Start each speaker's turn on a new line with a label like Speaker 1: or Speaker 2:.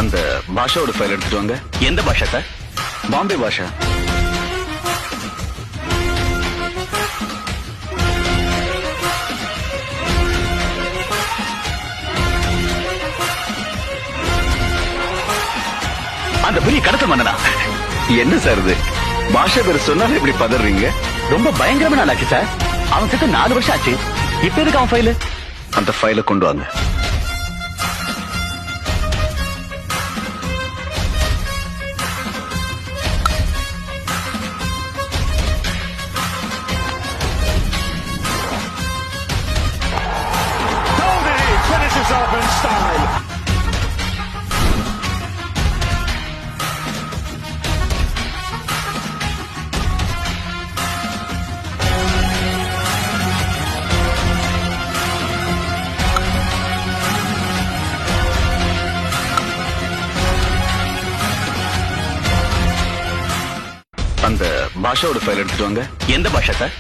Speaker 1: அந்த பாஷாவோட ஃபைல் எடுத்துட்டு வாங்க.
Speaker 2: எந்த பாஷா சார்?
Speaker 1: பாம்பே பாஷா.
Speaker 2: அந்த பெரிய கடத்தல் மன்னனா?
Speaker 1: என்ன சார் இது? பாஷா பேர் சொன்னாலே இப்படி பதறீங்க?
Speaker 2: ரொம்ப பயங்கரமான ஆளாச்சு சார். அவன் செத்து 4 வருஷம் ஆச்சு. இப்ப எதுக்கு அவன் ஃபைலு?
Speaker 1: அந்த ஃபைலை கொண்டு வாங்க.
Speaker 3: Finishes off in style.
Speaker 1: அந்த பாஷாவோட ஃபைல் எடுத்துட்டு வாங்க.
Speaker 2: எந்த பாஷா சார்?